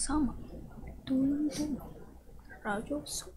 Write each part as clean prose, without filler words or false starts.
Sama-sama. Tulong-tulong. Radyo Sulong.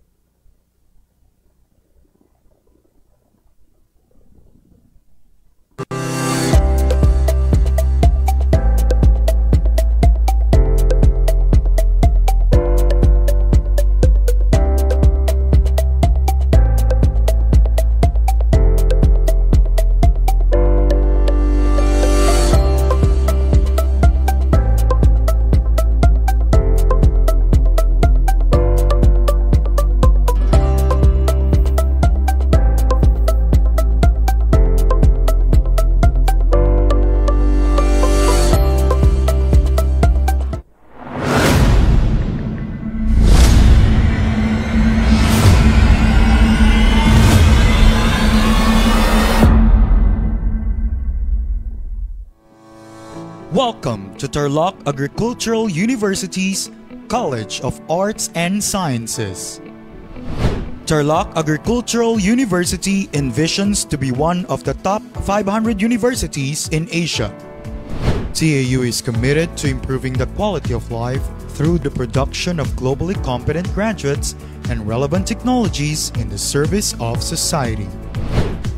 Welcome to Tarlac Agricultural University's College of Arts and Sciences. Tarlac Agricultural University envisions to be one of the top 500 universities in Asia. TAU is committed to improving the quality of life through the production of globally competent graduates and relevant technologies in the service of society.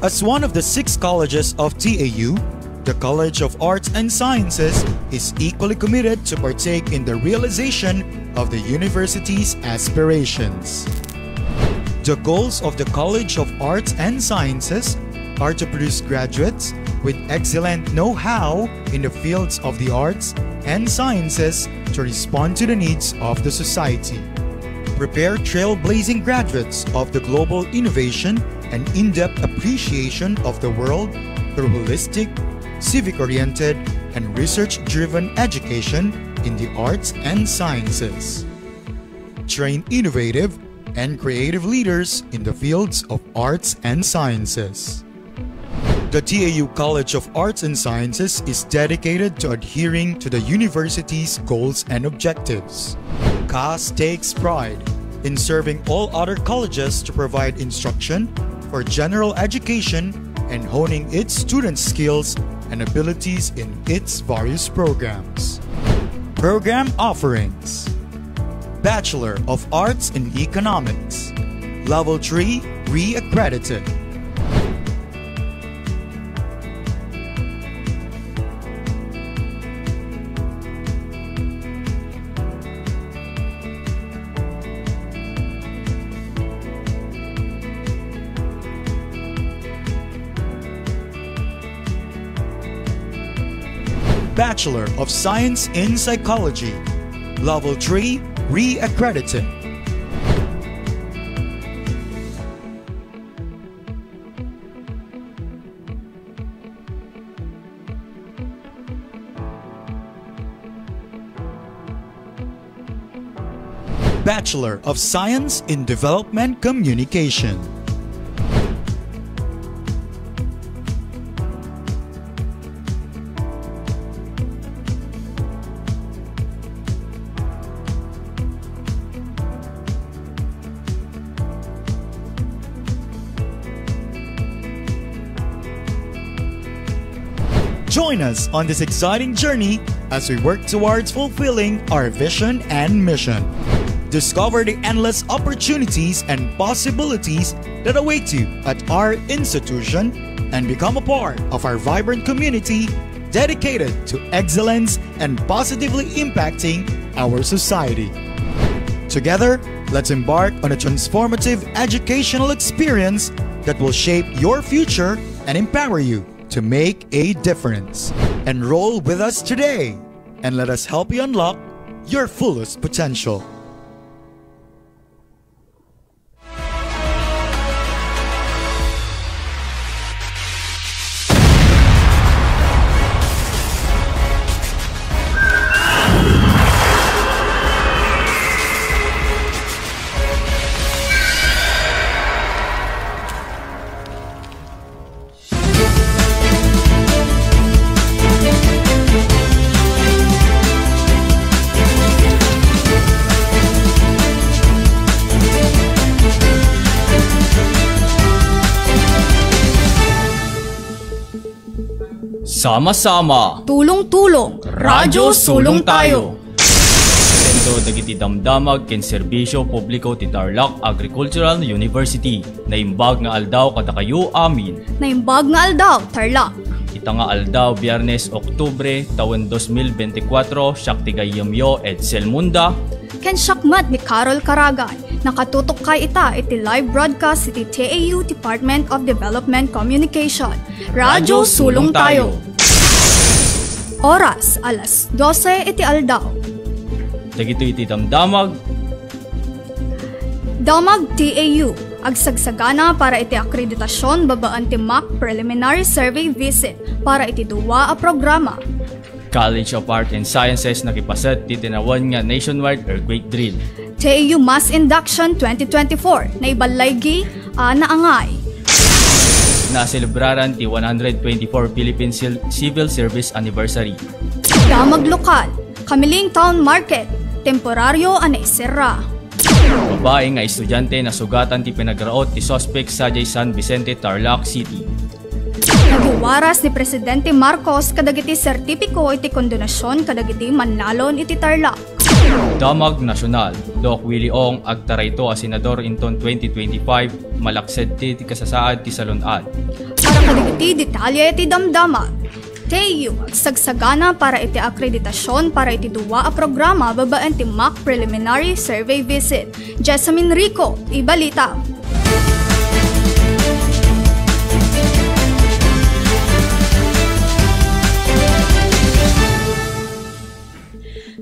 As one of the 6 colleges of TAU, the College of Arts and Sciences is equally committed to partake in the realization of the university's aspirations. The goals of the College of Arts and Sciences are to produce graduates with excellent know-how in the fields of the arts and sciences to respond to the needs of the society, prepare trailblazing graduates of the global innovation and in-depth appreciation of the world through holistic, civic-oriented, and research-driven education in the arts and sciences. Train innovative and creative leaders in the fields of arts and sciences. The TAU College of Arts and Sciences is dedicated to adhering to the university's goals and objectives. CAS takes pride in serving all other colleges to provide instruction for general education and honing its students' skills and abilities in its various programs. Program offerings: Bachelor of Arts in Economics, Level 3 re-accredited. Bachelor of Science in Psychology, Level 3 re-accredited. Bachelor of Science in Development Communication. Join us on this exciting journey as we work towards fulfilling our vision and mission. Discover the endless opportunities and possibilities that await you at our institution and become a part of our vibrant community dedicated to excellence and positively impacting our society. Together, let's embark on a transformative educational experience that will shape your future and empower you to make a difference. Enroll with us today and let us help you unlock your fullest potential. Sama-sama. Tulong-tulong. Radyo Sulong tayo. Dito dagiti damdamag ken serbisyo publiko ti Tarlac Agricultural University. Naimbag nga aldaw kada kayo amin. Naimbag nga aldaw, Tarlac. Ita nga aldaw Biyernes, Oktubre, taon 2024, siyak ti gayamyo Edsel Munda. Ken syakmat ni Carol Karagay. Nakatutok kay ita iti live broadcast iti TAU Department of Development Communication. Radyo Sulong Tayo. Oras, alas 12 iti aldaw. Dagito iti damdamag. Damag TAU, agsagsagana para iti akreditasyon babaan ti MAC Preliminary Survey Visit para iti duwa a programa. College of Art and Sciences nakipaset ti tinawan nga nationwide earthquake drill. TAU Mass Induction 2024 na ibalaygi naangay. Naselebraran ti 124 Philippine Civil Service Anniversary. Damag Lokal, Kamiling Town Market, temporaryo anaisira. Babae nga estudyante na sugatan ti pinagraot ti suspect sa San Vicente, Tarlac City. Nagiwaras ni Presidente Marcos kadagiti sertipiko iti kondonasyon kadagiti manlalon iti Tarlac. Damag Nasyonal, Doc Willie Ong agtarayto a senador inton 2025 malaksed ti kasasaad ti salunad. Para kadagiti detalye iti damdamag. TAU agsagsagana para iti akreditasyon para iti duwa a programa babaan ti MAC Preliminary Survey Visit. Jessamine Rico, ibalita.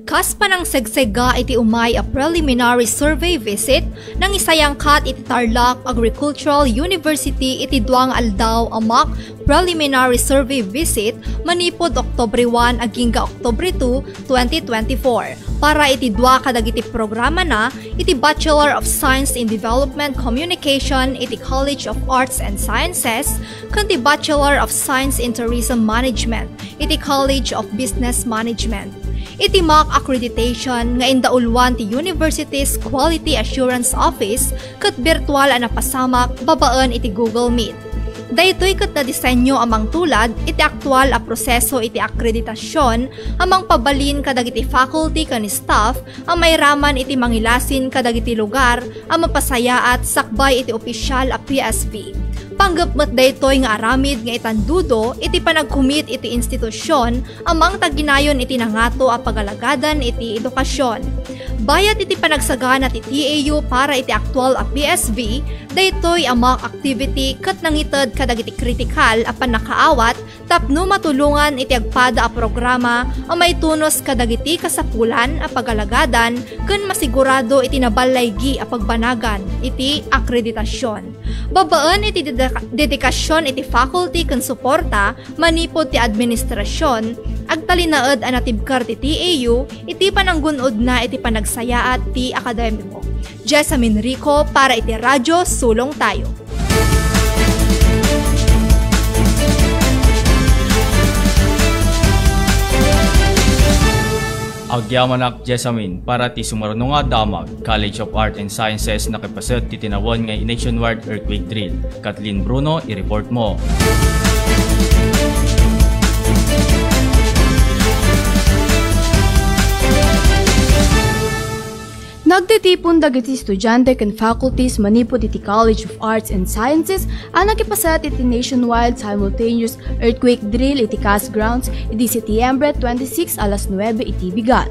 Kas panang segsega iti umay a preliminary survey visit nang isayangkat iti Tarlac Agricultural University iti duang aldaw a MAC preliminary survey visit manipod Oktubre 1 aging Oktubre 2, 2024 para iti dua kadagiti programa na iti Bachelor of Science in Development Communication iti College of Arts and Sciences kanti Bachelor of Science in Tourism Management iti College of Business Management. Iti MAC accreditation nga indaulwan ti University's Quality Assurance Office ket virtual a napasamak babaan iti Google Meet. Daytoy ket nadisenyo amang tulad iti aktual a proseso iti akreditasyon amang pabalin kadagiti faculty ken staff ang mayraman iti mangilasin kadagiti lugar ang mapasayaat sakbay iti opisyal a PSV. Panggapmet daytoy nga aramid nga itandudo iti panagkumit iti institusyon amang taginayon iti nangato a pagalagadan iti edukasyon. Bayat iti panagsagana ti TAU para iti aktual a PSV, daytoy amang activity ket nangited kadagiti kritikal a panakaawat tapno matulungan iti agpada a programa a may tunos kadagiti kasapulan a pagalagadan ken masigurado iti nabalaygi a pagbanagan iti akreditasyon. Babaan iti dedikasyon iti faculty ken suporta manipod ti administrasyon agtalinaed a natibkar ti TAU iti pananggunod na iti panagsayaat ti akademiko. Jessamine Rico para iti Radyo Sulong Tayo. Agyamanak Jessamine para ti sumarno nga damag College of Art and Sciences nakipaset ti tinawan nga nationwide earthquake drill. Kathleen Bruno, i-report mo. Nagtitipon dagiti estudyante ken faculties manipod iti College of Arts and Sciences ang nakipasat iti nationwide simultaneous earthquake drill iti CAS grounds iti Setyembre 26 alas 9 iti bigat.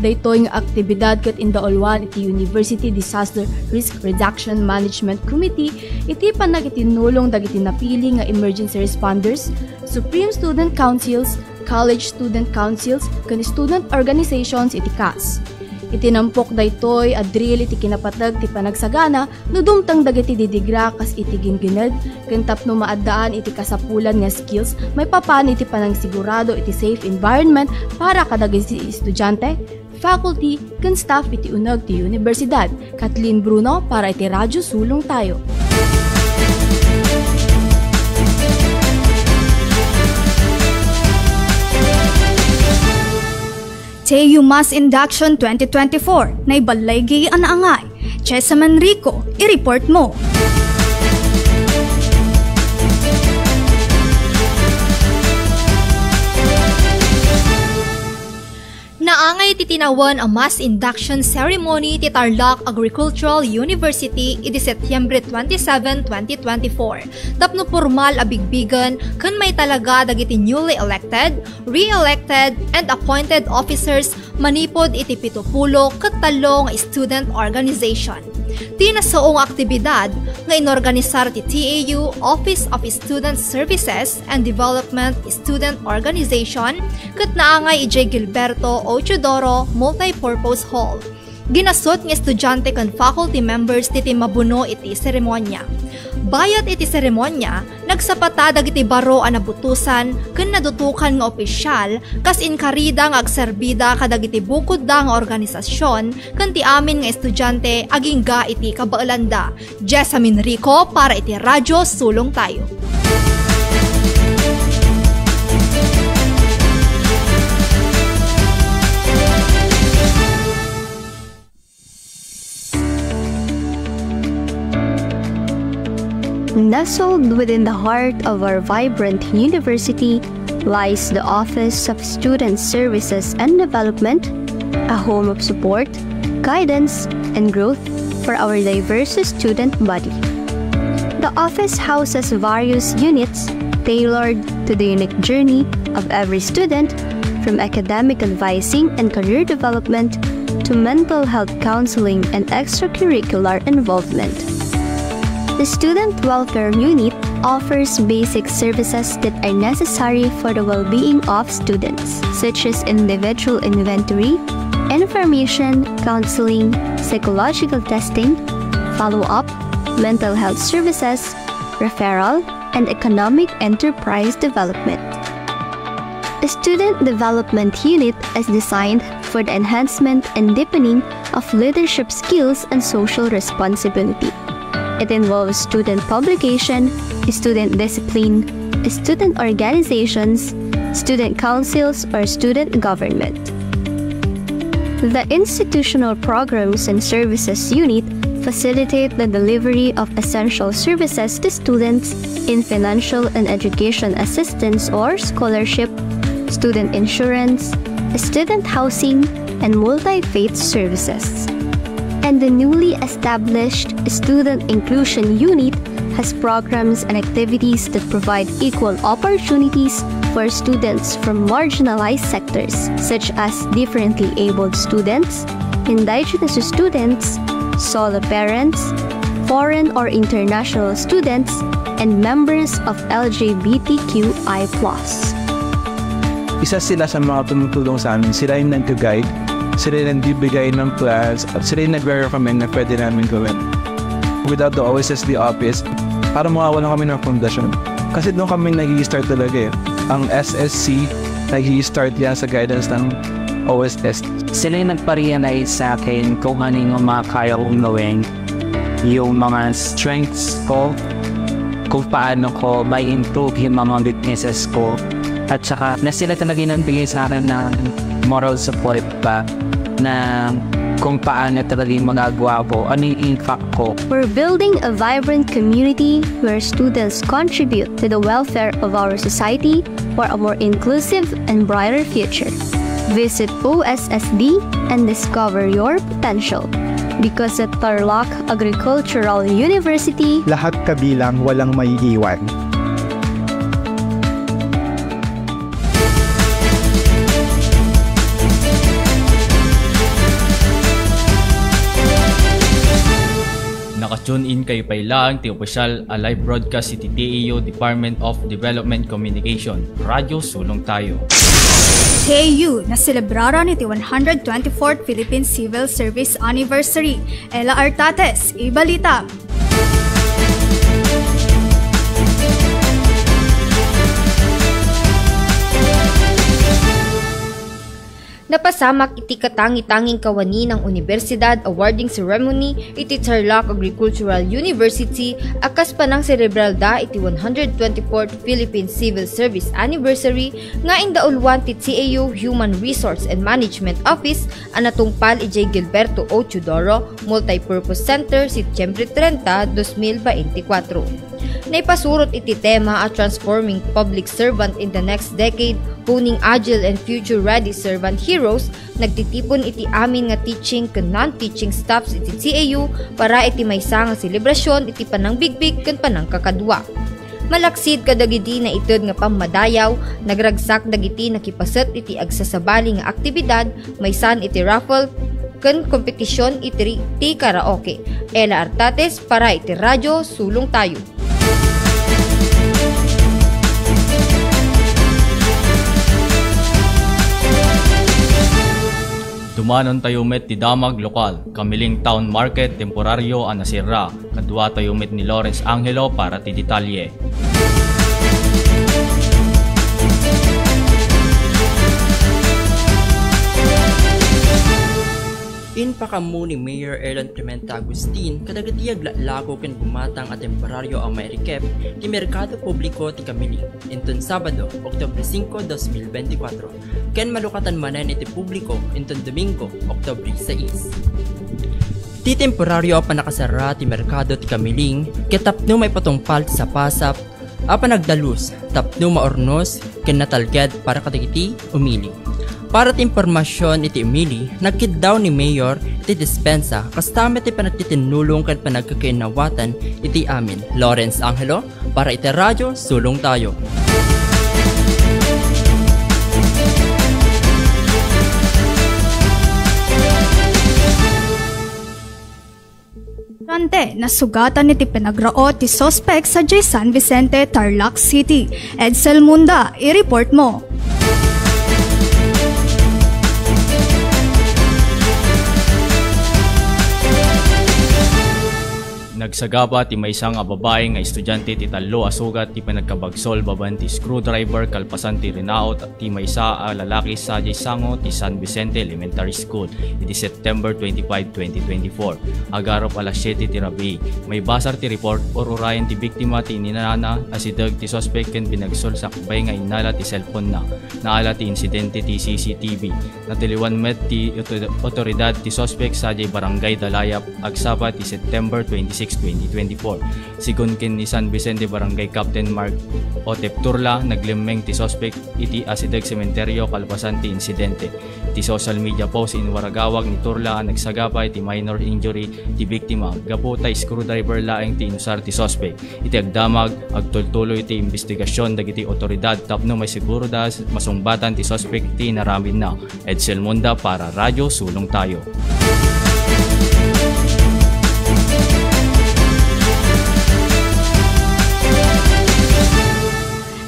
Daytoy nga aktibidad ket indaolwan iti University Disaster Risk Reduction Management Committee iti panagtinulong dagiti napili nga emergency responders, Supreme Student Councils, College Student Councils ken student organizations iti CAS. Itinampok daytoy a drill iti kinapatag ti panagsagana no dumtang dagiti didigra kas iti gingined ken tapno maaddaan iti kasapulan nga skills may papan iti panangsigurado iti safe environment para kadagiti estudyante, faculty ken staff iti uneg ti universidad. Kathleen Bruno para iti Radyo Sulong Tayo. TAU Mass Induction 2024 na ibalaygi ang naangay. Jessamine Rico, i-report mo. Naangay titinawan ang mass induction ceremony ti Tarlac Agricultural University iti Setyembre 27, 2024. Tapno formal a bigbigan kun may talaga dagiti newly elected, re-elected, and appointed officers manipod iti 70 ket 3 nga student organization. Tinasaong aktibidad nga inorganisar ti TAU Office of Student Services and Development Student Organization ket naangay ijay Gilberto O. Teodoro Multipurpose Hall. Ginasot nga estudyante ken faculty members titi mabuno iti seremonya. Bayat iti seremonya, nagsapata dagiti baro a nabutusan ken nadutukan nga opisyal kas inkarida nga agserbida kadagiti bukod da nga organisasyon ken ti amin nga estudyante agingga iti kabaelanda. Jessamine Rico para iti Radyo Sulong Tayo. Nestled within the heart of our vibrant university lies the Office of Student Services and Development, a home of support, guidance, and growth for our diverse student body. The office houses various units tailored to the unique journey of every student, from academic advising and career development to mental health counseling and extracurricular involvement. The Student Welfare Unit offers basic services that are necessary for the well-being of students, such as individual inventory, information, counseling, psychological testing, follow-up, mental health services, referral, and economic enterprise development. The Student Development Unit is designed for the enhancement and deepening of leadership skills and social responsibility. It involves student publication, student discipline, student organizations, student councils, or student government. The Institutional Programs and Services Unit facilitate the delivery of essential services to students in financial and education assistance or scholarship, student insurance, student housing, and multi-faith services. And the newly established Student Inclusion Unit has programs and activities that provide equal opportunities for students from marginalized sectors, such as differently abled students, indigenous students, solo parents, foreign or international students, and members of LGBTQI+. Isa sila sa mga tumutulong sa amin. Sila yung nag-guide, sila yung nagbibigay ng plans, at sila yung nag-recommend na pwede namin gawin. Without the OSSD office, parang mawawalan kami ng fondasyon. Kasi doon kami nag-i-start talaga eh. Ang SSC, nag-i-start yan sa guidance ng OSS. Sila yung nagpa-realize sa akin kung ano yung mga kaya kong gawin, yung mga strengths ko, kung paano ko may improve yung mga weaknesses ko, at saka na sila talaga yung nagbigay sa akin ng moral support pa na kung paano talaga yung magagawa ko, ano yung impact ko. We're building a vibrant community where students contribute to the welfare of our society for a more inclusive and brighter future. Visit OSSD and discover your potential. Because at Tarlac Agricultural University, lahat kabilang, walang maiiwan. Naka-tune in kayo pailang ti opisyal a live broadcast iti TAU Department of Development Communication, Radyo Sulong Tayo. TAU na celebrara iti 124th Philippine Civil Service Anniversary. Ella Artates, ibalita. Napasamak iti katangi-tanging kawani ng Universidad awarding ceremony iti Tarlac Agricultural University akas pa ng cerebral da iti 124th Philippine Civil Service Anniversary nga indaulwan ti TAU Human Resource and Management Office anatungpal ijay Gilberto O. Teodoro Multipurpose Center Setyembre 30, 2024. Naipasurot iti tema at transforming public servant in the next decade, honing agile and future-ready servant heroes, nagtitipon iti amin nga teaching ken non-teaching staffs iti CAU para iti maysa nga selebrasyon iti panangbigbig ken panangkakadwa. Malaksid kadagiti na ited nga pamadayaw, nagragsak dagiti nakipaset iti agsasabali nga aktibidad, maysan iti raffle ken kompetisyon iti karaoke. Ella Artates para iti Radyo Sulong Tayo. Dumanon tayo met ti Damag Lokal, Kamiling Town Market temporaryo ang nasira. Kadwa tayo met ni Lawrence Angelo para ti detalye. Inpakamu ni Mayor Erland Clemente Agustin kadagitiag laklago ken bumatang at temporaryo ang mairikep ti Merkado Publiko ti Kamiling inton Sabado, Oktubre 5, 2024 ken malukatan manen iti publiko inton Domingo, Oktubre 6. Ti temporaryo pa nakasara ti Merkado ti Kamiling ket tapno may patungpal ti sapasap apan nagdalus tapno maornos ken natalged para kadagiti umili. Para ti impormasyon iti umili, nagkid daw ni Mayor iti dispensa kastamit iti panagtitinulong ken panagkakainawatan iti amin. Lawrence Angelo para iti Radyo Sulong Tayo. Nasugatan iti pinagrao ti sospek sa J. San Vicente, Tarlac City. Edsel Munda, i-report mo. Nagsagapa ti maysa nga babae nga estudyante ti tallo a sugat ti pinagkabagsol baban ti screwdriver kalpasan ti rinaot ti maysa a lalaki sa Sango ti San Vicente Elementary School iti September 25, 2024. Agarop alas 7 ti rabi. May basar ti report or urayan ti biktima ti ininana asideg ti suspect ken pinagsol sakbay nga inala ti cellphone na. Naala ti insidente ti CCTV. Natiliwan met ti otoridad ti suspect sa Barangay Dalayap agsapa ti September 26, 2024. Sigun ken ni San Vicente Barangay Captain Mark Otep Turla naglimeng ti suspect iti asideg sementeryo kalpasan ti insidente. Ti social media post in waragawag ni Turla ang nagsagapay ti minor injury ti biktima. Gapo ta screwdriver laeng ti inusar ti suspect. Iti agdamag agtultuloy ti investigasyon dagiti otoridad tapno may siguro da masumbatan ti suspect ti naramin na. Edsel Munda para Radyo Sulong Tayo.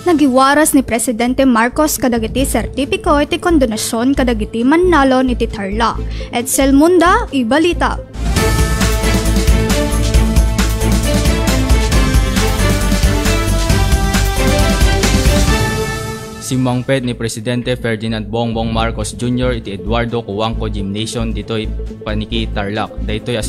Nagiwaras ni Presidente Marcos kadagiti sertipiko iti kondonasyon kadagiti mannalon iti Tarlac. Edsel Munda, ibalita. Simangped ni Presidente Ferdinand Bongbong Marcos Jr. iti Eduardo Cuangco Gymnasium ditoy Paniki Tarlac. Daytoy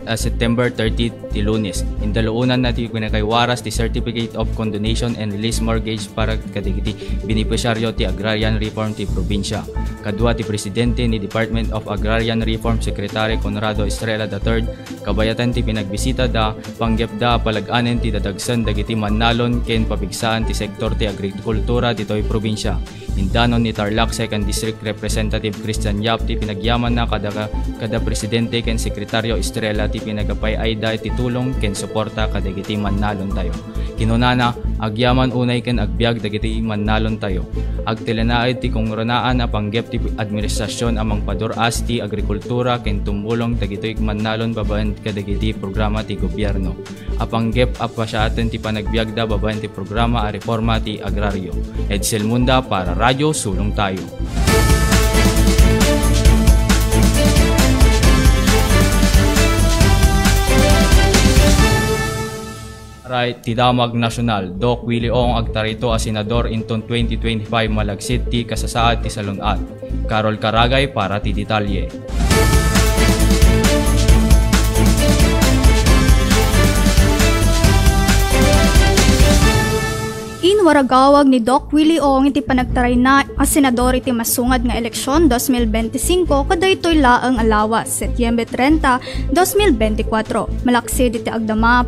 September 30 ti Lunes. Indaluunan na ti pinakaywaras ti Certificate of Condonation and Release Mortgage para kadagiti beneficiaryo ti Agrarian Reform ti probinsya. Kadua ti Presidente ni Department of Agrarian Reform Secretary Conrado Estrella III kabayatan ti pinagbisita da panggepda palag-anen ti dadagsan dagiti mannalon ken pabigsaan ti sektor ti agrikultura ditoy probinsya. Indanon ni Tarlac 2nd District Representative Christian Yap ti pinagyaman na kada Presidente ken Sekretaryo Estrella ti pinagapay ayda ti tulong ken suporta kadagiti mannalon tayo. Kinunana agyaman unay ken agbiag dagiti mannalon tayo. Agtilenaid ti kongronaan na panggep ti administrasyon amang paduras ti agrikultura ken tumulong dagiti mannalon babaen kadagiti programa ti gobyerno. Apanggep apasyaten ti panagbiagda babaen ti programa a reforma ti agraryo. Edsel Munda para Radyo Sulong Tayo. Right, ti Damag Nasyonal, Doc Willie Ong agtarito a senador inton 2025 malagsit ti kasasaad ti salunat. Carol Caragay para ti detalye. Apan waragawag ni Doc Willie Ong iti panagtaray na a senador iti masungad nga eleksyon 2025 kadaytoy laeng alawas Setyembre 30, 2024. Malaksid iti agdama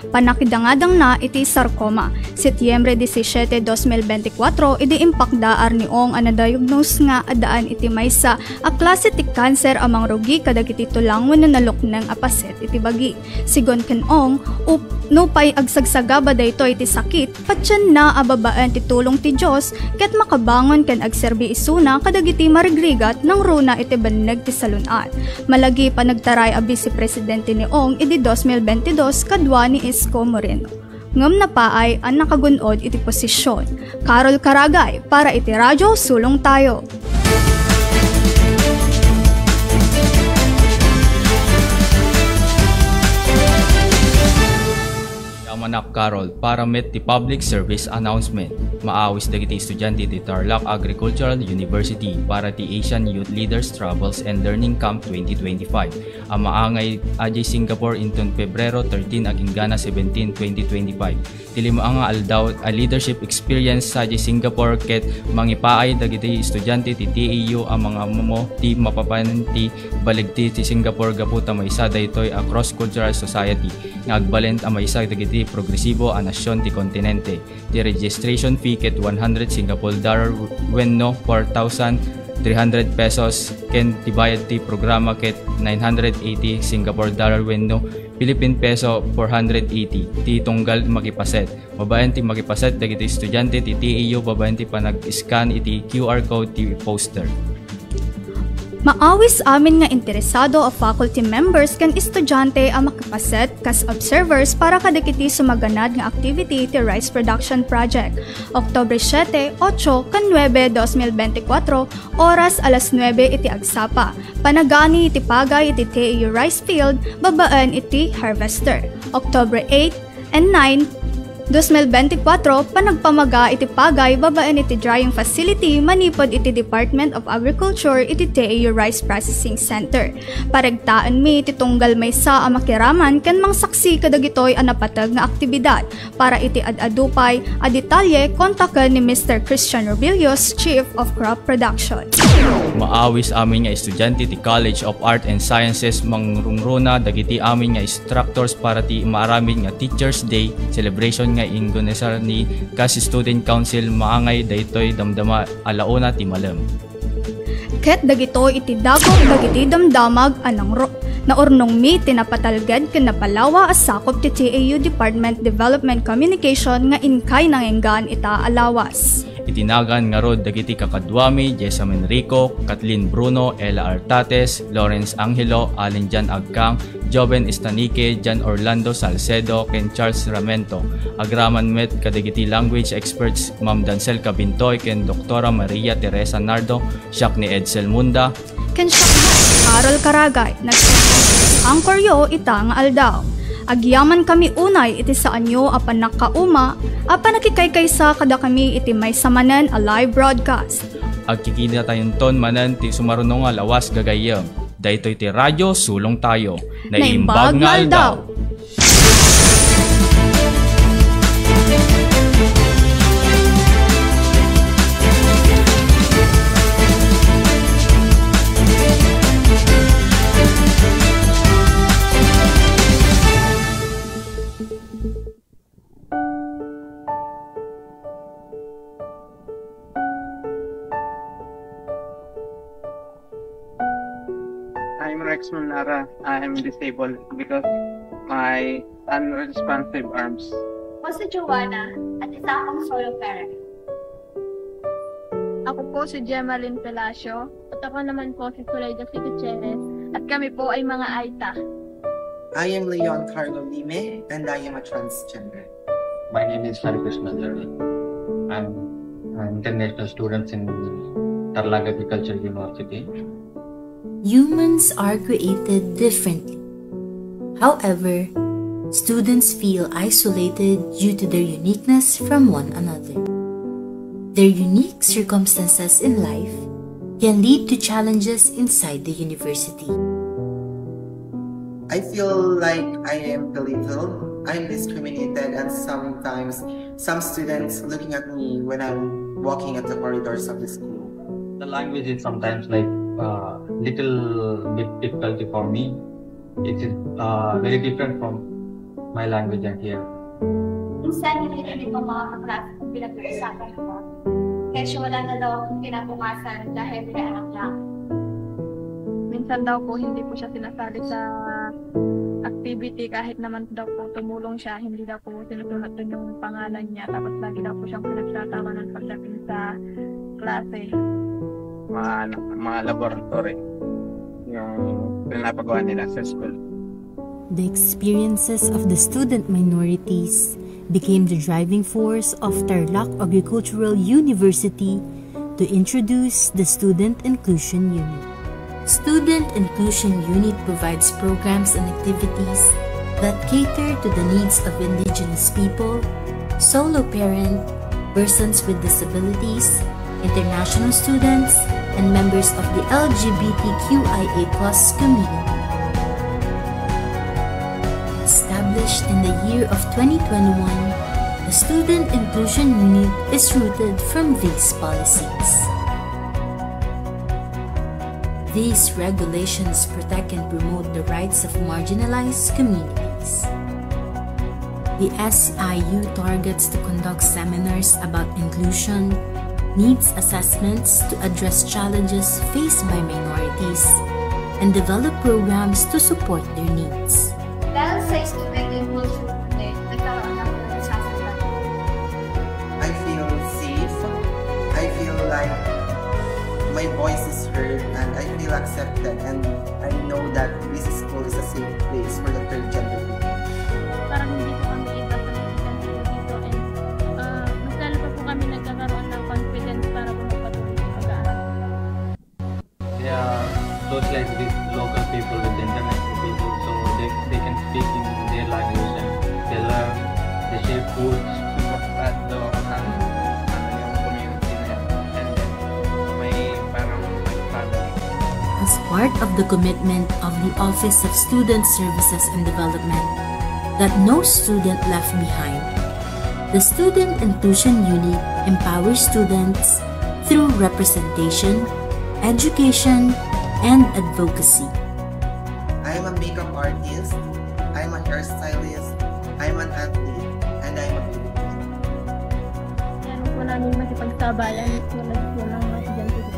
panakidangadang na iti sarcoma. Setyembre 17, 2024 iti impakdaar ni Ong anadiagnose nga adaan iti maysa a klase ti cancer amang rugi kadagiti tulang wenno nalukneng apaset iti bagi. Sigon ken Ong nupay agsagsagaba daytoy iti sakit patyan na ababaan ti tulong ti Diyos ket makabangon ken agserbi isuna kadagiti marigrigat ng runa iti baneg ti salunat. Malagi pa nagtaray a Vice Presidente ni Ong iti 2022 kadwa ni Isko Moreno. Ngam na paay ang nakagunod iti posisyon. Carol Karagay para iti Radyo Sulong Tayo. Manak Carol para met ti public service announcement. Maawis dagiti estudyante ti Tarlac Agricultural University para ti Asian Youth Leaders Travels and Learning Camp 2025. Ang maangay aji Singapore inton Pebrero 13 aging Gana 17, 2025. Tili maanga aldaw a leadership experience sa aji Singapore ket mangipaay dagiti estudyante ti TEU ang mga mo ti mapapan ti baligti ti Singapore gaputa maysa daytoy a cross-cultural society nga agbalent a maysa dagiti progresibo a nasyon ti kontinente. Ti registration fee ket 100 Singapore dollar wenno 4,300 pesos ken ti bayad ti programa ket 980 Singapore dollar wenno Philippine peso 480 ti tunggal makipaset. Babaen ti makipaset dagiti estudyante ti TEU babaen ti panag-scan iti QR code ti poster. Maawis amin nga interesado a faculty members kan estudyante a makipaset kas observers para kadagiti sumaganad nga activity ti rice production project. Oktobre 7, 8 kan 9, 2024 oras alas 9 iti agsapa. Panagani iti pagay iti TEU rice field babaan iti harvester. Oktobre 8 and 9 2024, panagpamaga iti pagay babaan iti drying facility manipod iti Department of Agriculture iti TEU Rice Processing Center. Paragtaan mi iti tunggal maysa a makiraman ken mangsaksi kadagitoy a napatag nga aktibidad. Para iti ad-adupay a detalye kontaken ni Mr. Christian Robilios, Chief of Crop Production. Maawis amin nga estudyante ti College of Art and Sciences mangrungruna dagiti amin nga instructors para ti maaramid nga Teachers Day celebration nga ingonesar ni kas Student Council maangay daytoy damdama alauna ti malem. Ket dagito iti dagok dagiti damdamag anang naurnong mi tinapatalged ken napalawa as sakop ti TEU Department Development Communication nga inkay nangenggan ita alawas. Itinagan nga rod dagiti kakadwami Jessamine Rico, Kathleen Bruno, Ella Artates, Lawrence Angelo, Alin Jan Agkang, Joven Estanique, Jan Orlando Salcedo, ken Charles Ramento. Agraman met kadagiti language experts Ma'am Dancel Cabintoy ken Doktora Maria Teresa Nardo, siak ni Edsel Munda. Ken siak Carol Karagay, nag-angkoryo itang aldaw. Agyaman kami unay iti saanyo apan nakauma, apan nakikaykaysa kada kami iti may samanan a live broadcast. Agkikita tayon ton manan ti sumarunong nga lawas gagayem. Daytoy ti Radyo Sulong Tayo. Naimbag nga aldaw. I'm Rex Manara. I am disabled because my unresponsive arms. Ako si Joanna at isa akong solo parent. Ako po si Gemaline Pelacio at ako naman po si Soledad Gutierrez at kami po ay mga Aita. I am Leon Carlo Lime and I am a transgender. My name is Harikrishna Jarvi. I'm an international student in Tarlac Agriculture University. Humans are created differently. However, students feel isolated due to their uniqueness from one another. Their unique circumstances in life can lead to challenges inside the university. I feel like I am belittled I'm discriminated, and sometimes some students looking at me when I'm walking at the corridors of the school. The language is sometimes like little bit difficulty for me. It is very different from my language and here. Minsan hindi rin ito mga kaklase kung pinag-uusapan ko. Kasi wala na daw akong pinabukasan dahil may anak lang. Minsan daw po hindi po siya sinasali sa activity kahit naman daw po tumulong siya, hindi daw po sinusulat dun yung pangalan niya, tapos lagi daw po siyang pinagtatawanan pagdating sa klase. Mga laboratory yung pinapagawa nila sa school. The experiences of the student minorities became the driving force of Tarlac Agricultural University to introduce the Student Inclusion Unit. Student Inclusion Unit provides programs and activities that cater to the needs of indigenous people, solo parent, persons with disabilities, international students, and members of the LGBTQIA+ community. Established in the year of 2021, the Student Inclusion Unit is rooted from these policies. These regulations protect and promote the rights of marginalized communities. The SIU targets to conduct seminars about inclusion, needs assessments to address challenges faced by minorities, and develop programs to support their needs. Dahil sa student inclusion unit, nagkaroon ako ng nasasagot. I feel safe. I feel like my voice is heard, and I feel accepted, and I know that this school is a safe place for the third gender people. Parang hindi po kami iba sa mga dito, and mas lalo pa po kami nagkakaroon ng confidence para po magpatuloy sa pag-aaral. Yeah, those like these local people with international people, so they can speak in their language and they learn, they share food. At daw ako ng yung community na yan. And then may parang may family. As part of the commitment of the Office of Student Services and Development that no student left behind, the Student Inclusion Unit empowers students through representation, education, and advocacy. I'm a makeup artist, I'm a hairstylist, I'm an athlete, and I'm a Filipino. Yan po namin makipagsabayan walang estudyante dito.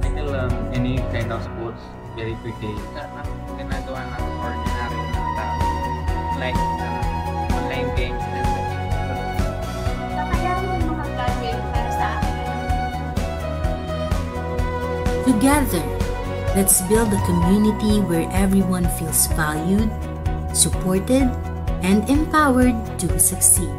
I can learn any kind of sports very quickly. Ginagawa ng ordinary na tao. Like online games and Kaya mo mga graduate para sa akin. Together, let's build a community where everyone feels valued, supported, and empowered to succeed.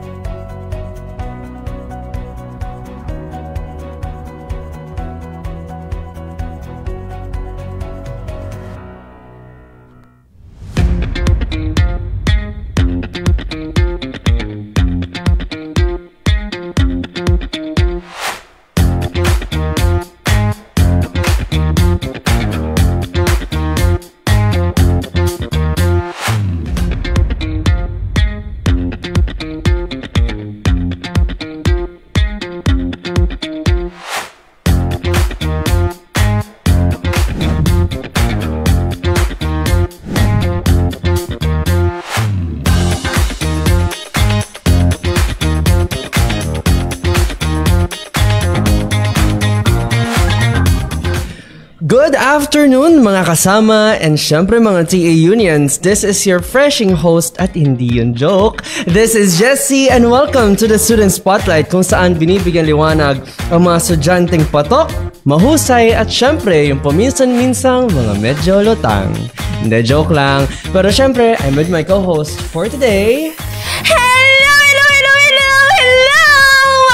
Good afternoon mga kasama and syempre mga TA Unions. This is your freshing host at hindi yun joke. This is Jesse and welcome to the Student Spotlight kung saan binibigyan liwanag ang mga estudyanteng patok, mahusay at syempre yung paminsan-minsang mga medyo lutang. Hindi, joke lang. Pero syempre, I'm with my co-host for today.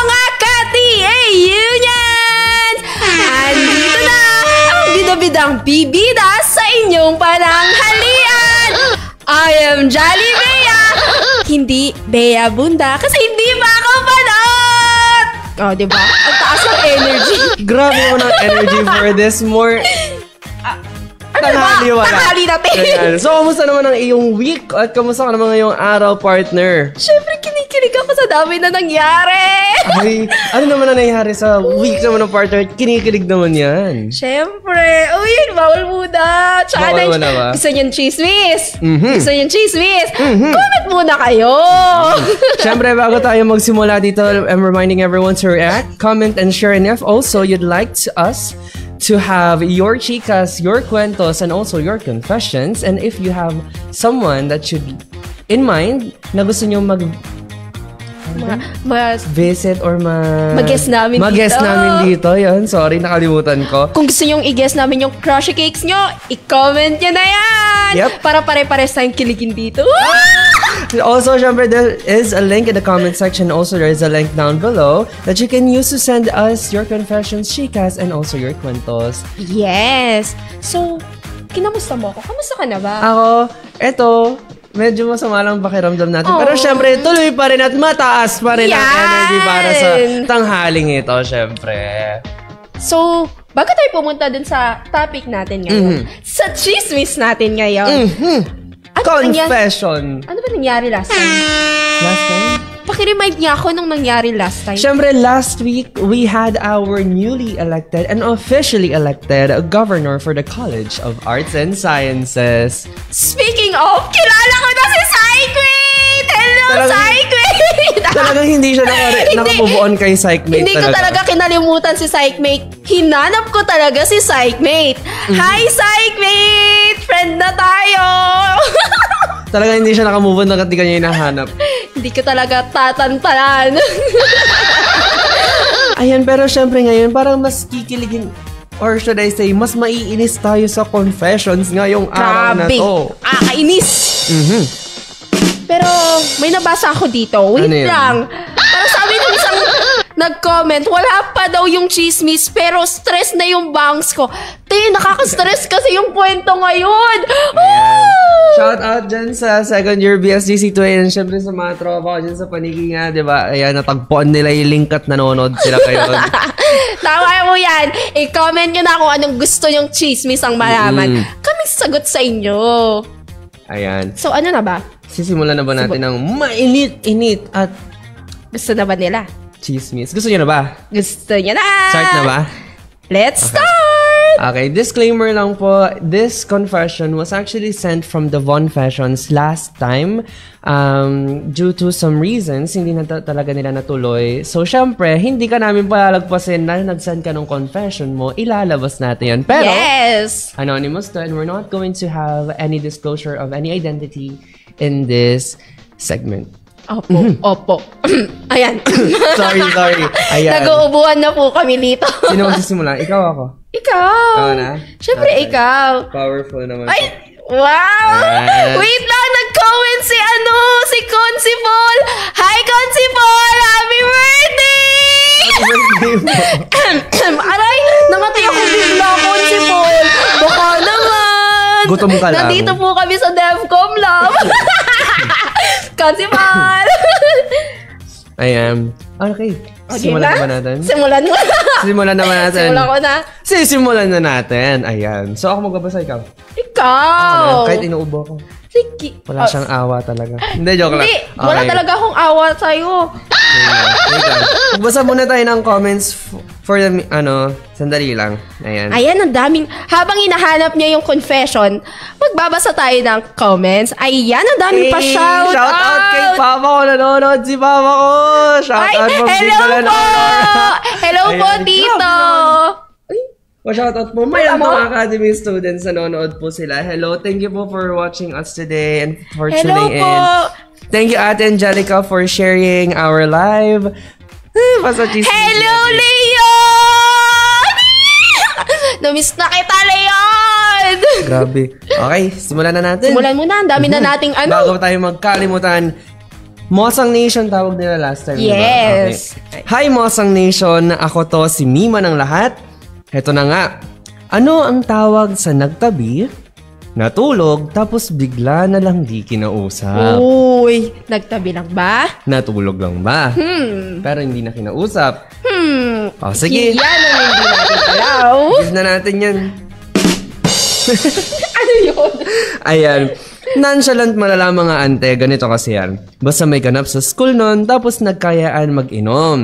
Mga ka-TA Unions! Andito na ang bidabidang bibida sa inyong pananghalian! I am Jolly Bea! Hindi Bea Bunda kasi hindi pa ako panot! Oh, diba? Ang taas ng energy. Grabe mo ng energy for this more... tanghali wala. Tanghali natin. Ayan. So, kamusta naman ang iyong week? At kamusta ka naman ngayong araw, partner? Siyempre, kinikilig ako sa dami na nangyari. Ay, ano naman ang nangyari sa week naman ng partner? Kinikilig naman yan. Siyempre. Uy, bawal muna. Tsaka Bawal muna ba? gusto niyong chismis. Mhm. Gusto niyong chismis. Comment muna kayo. Siyempre, bago tayo magsimula dito, I'm reminding everyone to react, comment, and share. And if also you'd like us to have your chicas, your cuentos, and also your confessions, and if you have someone that should in mind na gusto nyo visit or mag-guess namin mag-guess dito. namin dito. Yan, sorry, nakalimutan ko. Kung gusto nyong i-guess namin yung crush cakes nyo, i-comment nyo na yan. Yep. Para pare-pares tayong kiligin dito. Also, syempre, there is a link in the comment section. Also, there is a link down below that you can use to send us your confessions, chicas, and also your cuentos. Yes. So, kinamusta mo ako? Kamusta ka na ba? Ako, eto, medyo masama lang pakiramdam natin. Pero syempre, tuloy pa rin at mataas pa rin ang energy para sa tanghaling ito, syempre. So, bago tayo pumunta dun sa topic natin ngayon, sa chismis natin ngayon, confession. Ano ba nangyari last time? Last time? Pakiremind niya ako nung nangyari last time. Syempre, last week, we had our newly elected and officially elected governor for the College of Arts and Sciences. Speaking of, kilala ko na si Psychmate! Hello, Psychmate! Talagang hindi siya naka-move on kay Psychmate. Hindi ko talaga kinalimutan si Psychmate. Hinanap ko talaga si Psychmate. Hi, Psychmate! Friend na tayo! Talaga hindi siya naka-move on, hindi kanya hinahanap. Hindi ko talaga tatantanan. Ayan, pero syempre ngayon, parang mas kikiligin, or should I say, mas maiinis tayo sa confessions ngayong araw na to. Kainis! Pero may nabasa ako dito. Wait Ano yun? lang. Parang sabi ng isang nag-comment, wala pa daw yung chismis, pero stress na yung bangs ko. Nakaka-stress kasi yung kwento ngayon. Shout out dyan sa second year BSGC 2 and syempre sa mga tropa ko dyan sa panigi nga, di ba? Ayan, natagpuan nila yung link at nanonood sila kayo. Tama mo yan. I-comment nyo na kung anong gusto nyong chismis ang malaman. Kami sagot sa inyo. Ayan. So, ano na ba? Sisimulan na ba natin ng mainit-init at gusto na ba nila? chismis? Gusto nyo na ba? Gusto nyo na! Start na ba? Let's start! Okay, disclaimer lang po. This confession was actually sent from the Von Fashions last time. Due to some reasons, hindi na talaga nila natuloy. So, syempre, hindi ka namin palalagpasin na nag-send ka ng confession mo. Ilalabas natin yan. Pero, yes! Anonymous to, and we're not going to have any disclosure of any identity in this segment. Opo. Ayan. sorry. Ayan. Nag-uubuhan na po kami dito. Sino magsisimula? Ikaw ako? Ikaw. Ikaw na? Siyempre, ikaw. Powerful naman. Ay! Wow! Yes. Wait lang, nag-comment si Consi Paul. Hi, Consi Paul! Happy birthday! Aray, namati ako bigla, Consi Paul. Baka naman. Gutom ka lang. Nandito po kami sa Devcom Lab. Consi Paul! Ayan. Okay. Simulan na ba natin? Simulan mo na. Simulan naman natin. Simulan ko na. Sisimulan na natin. Ayan. So, ako magbabasa, ikaw. Ikaw! Kahit inuubo ko. Sige. Wala siyang awa talaga. Hindi, joke lang. Hindi. Wala talaga akong awa sa'yo. Magbasa muna tayo ng comments for the, sandali lang. Ayan. Ayan, ang daming, habang hinahanap niya yung confession, magbabasa tayo ng comments. Ayan, ang daming pa shout out kay Papa ko, nanonood si Papa ko. Shout out from hello po! Hello po, Tito! Shout out po. May mga Academy students na nanonood po sila. Hello, thank you po for watching us today and for tuning in. Thank you, Ate Angelica, for sharing our live. Hello, Leon! Namiss na kita, Leon! Grabe. Okay, simulan na natin. Simulan mo na. Ang dami na nating Bago tayo magkalimutan, Mosang Nation tawag nila last time. Yes. Diba? Okay. Hi, Mosang Nation. Ako to, si Mima ng lahat. Heto na nga. Ano ang tawag sa nagtabi, natulog, tapos bigla na lang di kinausap? Uy, nagtabi lang ba? Natulog lang ba? Pero hindi na kinausap. O, sige. Yan ang hindi natin alaw. Give na natin yan. Ano yun? Ayan. Nonchalant malala mga ante, ganito kasi yan. Basta may ganap sa school nun, tapos nagkayaan mag-inom.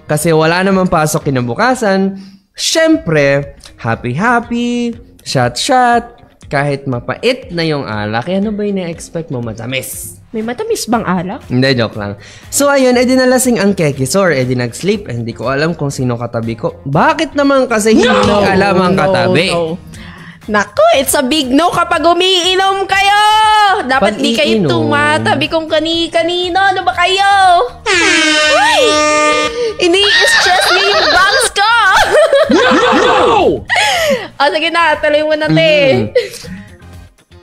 Kasi wala namang pasok kinabukasan. Syempre, happy-happy, shot-shot, kahit mapait na yung alak. Ano ba yung na-expect mo? Matamis. May matamis bang alak? Hindi, joke lang. So ayun, edi nalasing ang kekisor, edi nag-sleep, hindi ko alam kung sino katabi ko. Bakit naman kasi hindi alam ang katabi? No. Nako, it's a big no kapag umiinom kayo! Dapat di kayo tumatabi kung kani-kanino. Ano ba kayo? Ay! Ini-stress niyo yung bangs ko! Sige na, tuloy mo natin.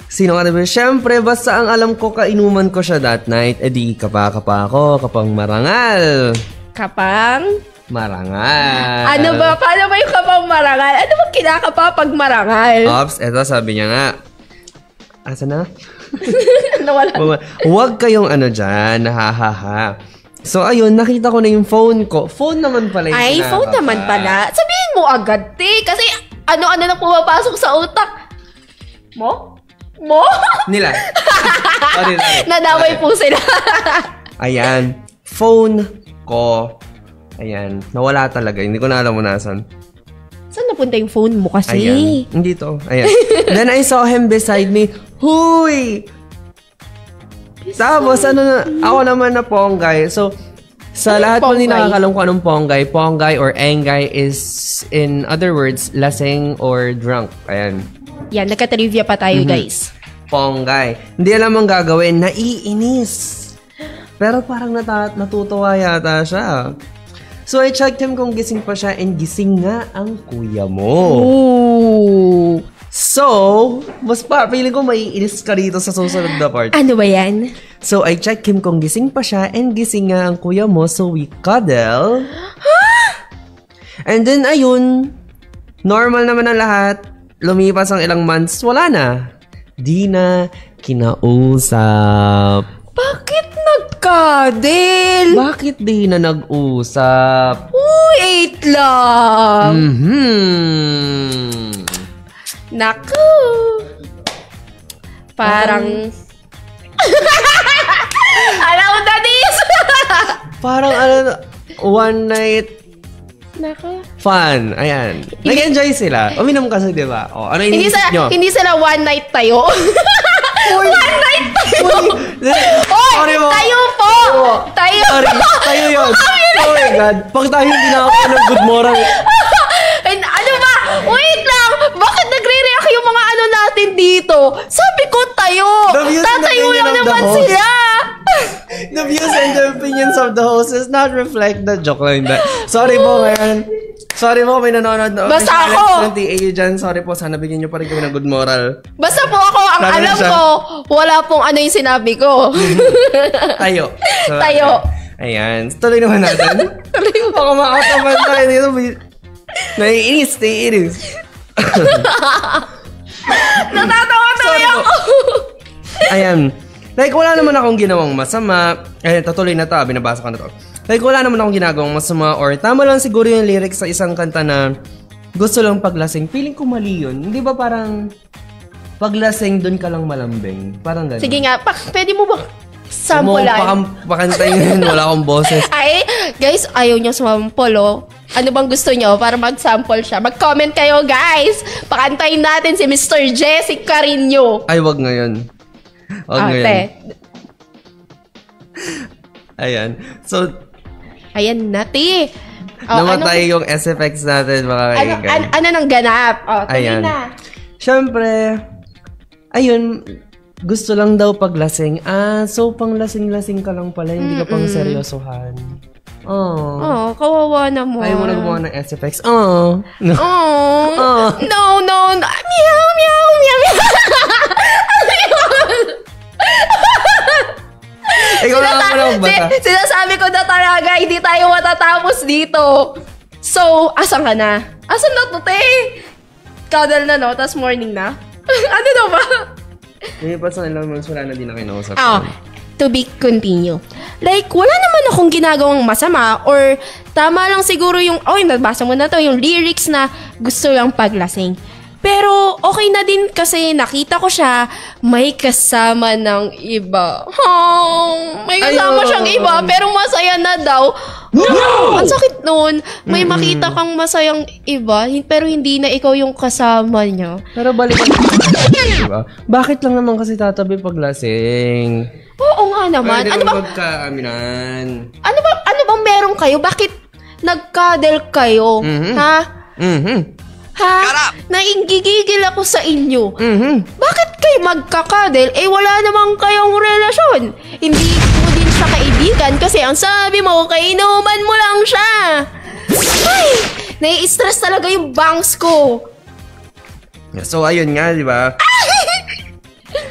Sino ka naman? Siyempre, basta ang alam ko, kainuman ko siya that night. Edi, kapa-kapa ako, kapang marangal. Kapang? Marangal. Ano ba? Paano ba yung kapang marangal? Ano ba kinakapa pag marangal? Ops, eto sabi niya nga. Asa na? Nawala. Huwag kayong dyan, ha. So, ayun, nakita ko na yung phone ko. Phone naman pala yung Ay, phone naman pala. Sabihin mo agad, kasi ano-ano na pumapasok sa utak. Mo? Nila. Sorry. Nadaway po sila. Ayan. Phone ko. Ayan. Nawala talaga. Hindi ko na alam mo nasan. Saan napunta yung phone mo kasi? Ayan. Hindi to. Ayan. Then I saw him beside me. Huy! Tapos, ako naman na ponggay. So, sa lahat po hindi nakakalam kung anong ponggay or engay is, in other words, lasing or drunk. Ayan. Yan, nagka-trivia pa tayo, guys. Ponggay. Hindi alam ang gagawin. Naiinis. Pero parang natutuwa yata siya. So, I checked him kung gising pa siya and gising nga ang kuya mo. Ooh. So, mas feeling ko maiinis ka rito sa susunod na part. Ano ba yan? So, I checked him kung gising pa siya and gising nga ang kuya mo. So, we cuddle. And then, ayun, normal naman ang lahat. Lumipas ang ilang months, wala na. Di na kinausap. Bakit nagkadil? Bakit di na nag-usap? Wait lang. Naku. Parang... Alam mo, daddies! Parang one night Nako. fun. Ayan. Nag-enjoy sila. Uminom kasi, di ba? O, ano inisip nyo? Hindi sila one night tayo. One night tayo. Oy, tayo po. Tayo. Sorry, tayo yun. Oh my God. Pag tayo hindi na ako ng good moral. Ano ba? Wait lang. Bakit nagre-react yung mga natin dito? Sabi ko tayo. Tatayo lang naman sila. The views and the opinions of the host is not reflect the joke lang. Sorry po, ngayon. Sorry po, may nanonood na basta ako ng TAU dyan. Sorry po, sana bigyan nyo pa rin kami ng good moral. Basta po ako, ang Sabi alam ko, wala pong yung sinabi ko. Tayo. So, tayo. Ayan. Tuloy naman natin. Baka makataman tayo dito. Naiinis. Natatawa tuloy ako. Ayan. Like, wala naman akong ginawang masama. Ayan, tutuloy na to. Binabasa ko na to. Like, wala naman akong ginagawang masama or tama lang siguro yung lyrics sa isang kanta na gusto lang paglasing. Feeling ko mali yun. Hindi ba parang paglasing, dun ka lang malambing? Parang gano'n. Sige nga, pwede mo ba sampulan? Pakantayin, wala akong boses. Ay, guys, ayaw niyo sumample, oh. Ano bang gusto niyo para mag-sample siya? Mag-comment kayo, guys. Pakantayin natin si Mr. Jesse Carino. Ay, wag ngayon. Wag ngayon. Ayan. So, ayan na, ti. Namatay yung SFX natin, mga kaibigan. Ano nang ganap? Tuloy na. Siyempre, ayun, gusto lang daw paglasing. So pang lasing-lasing ka lang pala, hindi ka pang seryosohan. Kawawa naman. Ayaw mo na gumawa ng SFX. No. No. Meow, meow, meow. Sinasabi ko na talaga, hindi tayo matatapos dito. So, asan ka na? Asan na to, te? Cuddle na, no? Tapos morning na? Ano na ba? May pa sa ilang months, wala na din na kinausap. To be continue. Like, wala naman akong ginagawang masama or tama lang siguro yung, nabasa mo na to, yung lyrics na gusto lang paglasing. Pero okay na din kasi nakita ko siya may kasama ng iba. May kasama siyang iba pero masaya na daw. No! Ang sakit nun. May makita kang masayang iba pero hindi na ikaw yung kasama niya. Pero balikan diba? Bakit lang naman kasi tatabi pag lasing? Oo nga naman. Ano ba magkaaminan? Ano bang meron kayo? Bakit nag-cuddle kayo? Ha? Ha? Nainggigigil ako sa inyo. Bakit kayo magkakadel? Wala namang kayong relasyon. Hindi mo din siya kaibigan kasi ang sabi mo, kainuman mo lang siya. Ay! Nai-stress talaga yung bangs ko. So, ayun nga, di ba?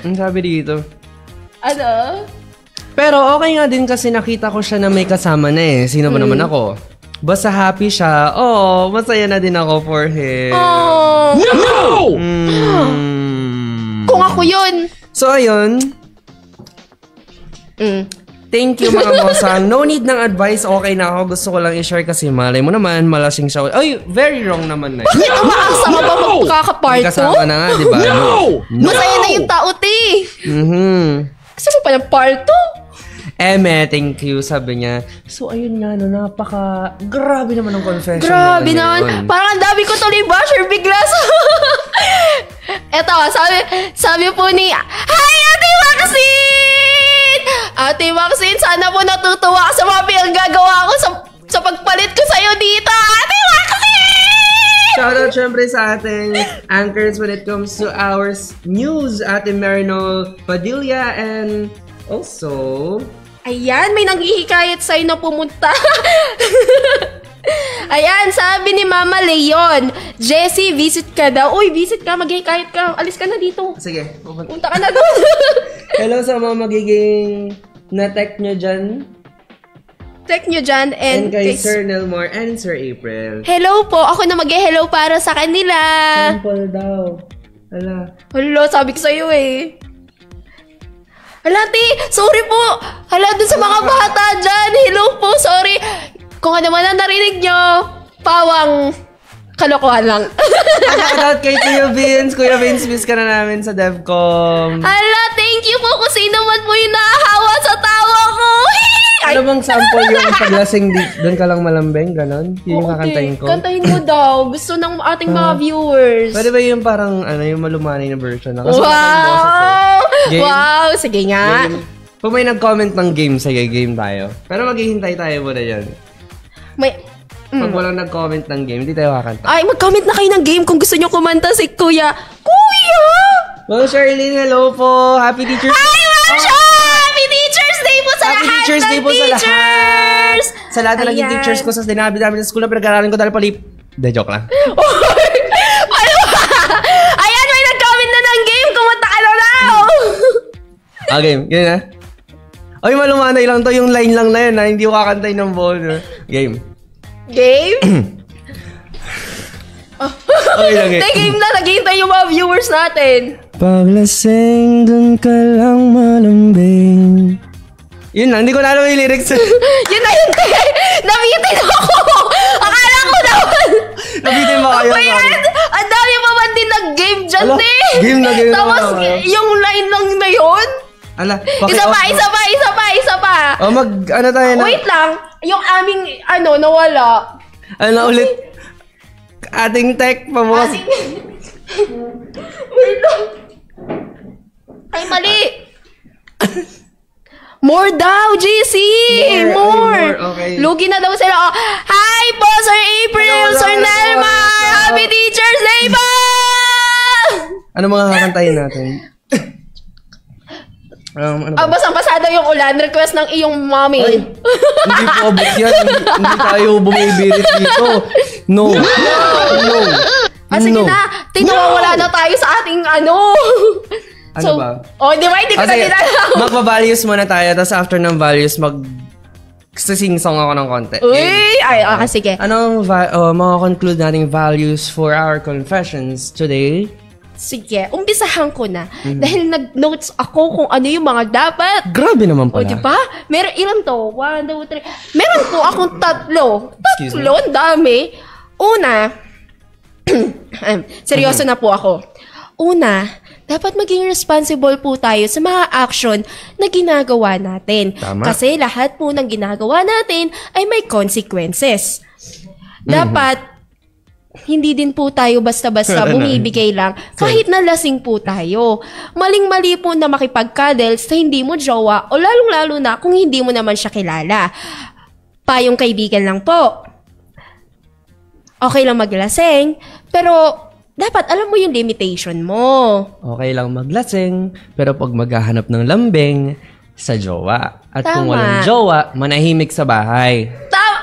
Ang sabi dito. Ano? Pero okay nga din kasi nakita ko siya na may kasama na eh. Sino ba naman ako? Basta happy siya. Oh, masaya na din ako for him. Oh! No! Kung ako yun. So, ayun. Thank you, mga mosang. No need ng advice. Okay na ako. Gusto ko lang i-share kasi malay mo naman, malasing siya. Ay, very wrong naman na. Bakit umaasa ka ba magkakaparto? Kasama na nga, di ba? No! Masaya na yung tao, te. Gusto mo pa ng parto? Thank you, sabi niya. So, ayun nga, no, grabe naman ang confession. Grabe naman. Parang ang dami ko tuloy basher bigla sa... Eto, sabi po ni... Hi, Ate Maxine! Ate Maxine, sana po natutuwa ka sa mga pinagagawa ko sa pagpalit ko sa'yo dito. Ate Maxine! Shoutout syempre sa ating anchors when it comes to our news. Ate Marinol Padilla and also... Ayan, may nanghihikayat sa'yo na pumunta. Ayan, sabi ni Mama Leon, Jessie, visit ka daw. Uy, visit ka, maghihikayat ka. Alis ka na dito. Sige. Punta ka na doon. Hello sa mga magiging na-tech nyo dyan. Tech nyo dyan. And kay Sir Nelmore and Sir April. Hello po. Ako na mag-hello para sa kanila. Sample daw. Hala, sabi ko sa'yo eh. Hala, ti, sorry po. Hala, dun sa mga bata dyan. Hello po, sorry. Kung ano man ang narinig nyo, pawang kalokohan lang. Shoutout kay Kuya Vince. Kuya Vince, miss ka na namin sa DevCom. Hala, thank you po kung sino man po yung nahahawa sa tawa ko. Ano bang sample yung paglasing doon ka lang malambing, ganon? Yun yung kakantahin ko? Kantahin mo daw. Gusto ng ating mga viewers. Pwede ba yung parang, yung malumanay na version? Na? Wow! Wow! Sige nga. Game. Kung may nag-comment ng game, sige, game tayo. Pero maghihintay tayo muna yan. Pag walang nag-comment ng game, hindi tayo kakanta. Ay, mag-comment na kayo ng game kung gusto nyo kumanta si Kuya. Kuya! Ma'am Charlene, hello po. Happy Teacher's Day. Hi, Ma'am Charlene! Happy Teacher's Day po sa lahat Teacher's Day po sa lahat. Sa lahat na naging teachers ko sa dinabi-dami sa school na pinag-aralan ko dahil palip. De, joke lang. Ano ba? Ayan, may nag-comment na ng game. Kumunta ka na daw. Game. Yun na. Ay, malumanay lang to. Yung line lang na yun. Hindi ko kakantay ng ball. Game. Game? Okay lang eh. Game na. Naghihintay yung mga viewers natin. Paglasing, dun ka lang malambing. Yun lang, hindi ko na alam yung lyrics. Yun na yun, te. Nabitin ako. Akala ko naman. Nabitin mo kayo. Ang dami pa man din nag-game dyan, te. Game na game. Tapos, yung line lang na yun. Isa pa. Ano tayo na? Wait lang. Yung aming, nawala. Ano ulit? Ating tech, pabukas. Wait lang. Ay, mali. More daw, JC! More! Okay. Lugi na daw sila. Hi po, Sir April! Sir Nelma! Happy Teacher's Day po! Ano mga kakantayin natin? Basang-basa daw yung ulan. Request ng iyong mommy. Hindi po abot yan. Hindi tayo bumibirit dito. No. Sige na. Tinawawala na tayo sa ating Ano ba? Di ba? Hindi ko na tinalaw. Magpa-values muna tayo. Tapos after ng values, sing-song ako ng konti. Uy! Sige. Anong maka-conclude nating values for our confessions today? Sige, umpisahan ko na. Dahil nag-notes ako kung ano yung mga dapat. Grabe naman pala. O, diba? Meron, ilan to? 1, 2, 3. Meron po akong tatlo. Ang dami. Una, Seryoso na po ako. Una, dapat maging responsible po tayo sa mga action na ginagawa natin. Tama. Kasi lahat po ng ginagawa natin ay may consequences. Dapat, hindi din po tayo basta-basta bumibigay lang kahit na lasing po tayo. Maling-mali po na makipag-cuddle sa hindi mo jowa o lalong-lalo na kung hindi mo naman siya kilala. Payong kaibigan lang po. Okay lang maglasing, pero dapat alam mo yung limitation mo. Okay lang maglasing, pero pag maghahanap ng lambing, sa jowa. At kung Tama. walang jowa, manahimik sa bahay.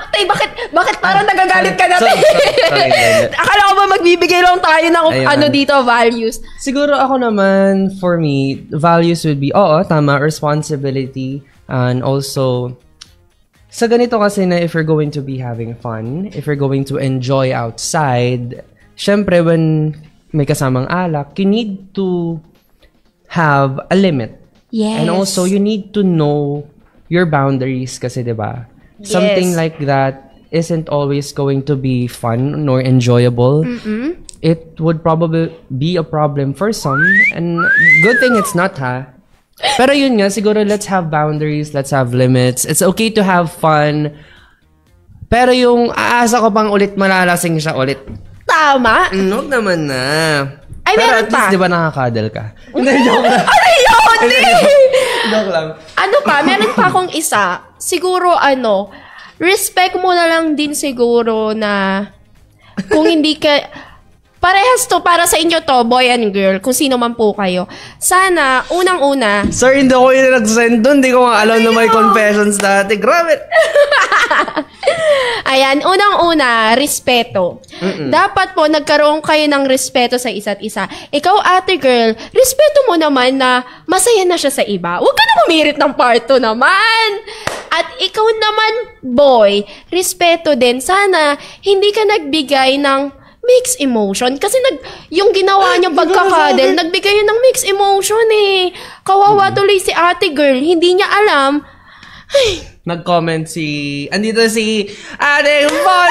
Tay, bakit parang nagagalit ka natin? Sorry. Akala ko ba magbibigay lang tayo ng Ayun. dito, values? Siguro ako naman, for me, values would be, tama, responsibility, and also, sa ganito kasi na if you're going to be having fun, if you're going to enjoy outside, syempre when may kasamang alak, you need to have a limit. Yes. And also, you need to know your boundaries kasi, diba? Yes. Something like that isn't always going to be fun nor enjoyable. Mm-mm. It would probably be a problem for some. And good thing it's not, ha? Pero yun nga, siguro let's have boundaries, let's have limits. It's okay to have fun. Pero yung aasa ko pang ulit malalasing siya ulit. Tama. Huwag naman na. Ay, pero meron at least, pa. di ba nakakadal ka? Hindi, joke lang. Ano yun? Joke lang. Ano pa? Meron pa akong isa. Siguro, respect mo na lang din siguro na kung hindi ka... Parehas to, para sa inyo to, boy and girl, kung sino man po kayo. Sana, unang-una... Sir, hindi ako yung nag-send doon. Hindi ko nga alam na may confessions dati. Grabe! Ayan, unang-una, respeto. Dapat po, nagkaroon kayo ng respeto sa isa't isa. Ikaw, ate girl, respeto mo naman na masaya na siya sa iba. Huwag ka na pumirit ng part 2 naman. At ikaw naman, boy, respeto din. Sana, hindi ka nagbigay ng mixed emotion. Kasi yung ginawa niyang pagkakadel, nagbigay yun ng mixed emotion eh. Kawawa tuloy si ate girl. Hindi niya alam. Ay. Nag-comment andito si Ate Von!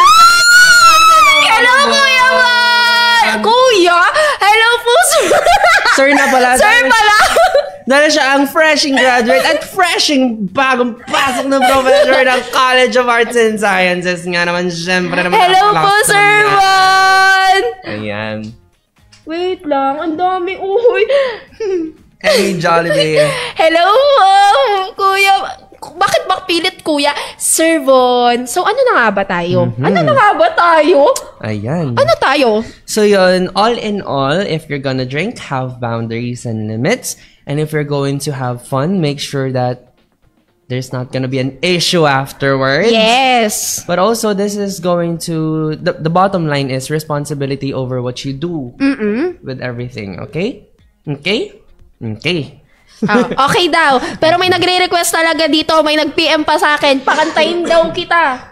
Hello, Kuya Von! Kuya? Hello po, sir! Sir na pala. Sir pala! Dahil siya ang freshing graduate at freshing bagong pasok ng professor ng College of Arts and Sciences. Nga naman, syempre naman. Hello po, Sir Von! Ayan. Wait lang, ang dami. Uy! Hey, Jollibee. Hello po, Kuya. Bakit pilit, Kuya? Sir Von. So, ano na nga ba tayo? Mm-hmm. Ano na nga ba tayo? Ayan. Ano tayo? So yun, all in all, if you're gonna drink, have boundaries and limits. And if you're going to have fun, make sure that there's not gonna be an issue afterwards. Yes. But also, this is going to... The bottom line is responsibility over what you do with everything. Okay? Okay? Okay. Okay daw. Pero may nagre-request talaga dito. May nag-PM pa sa akin. Pakantahin daw kita.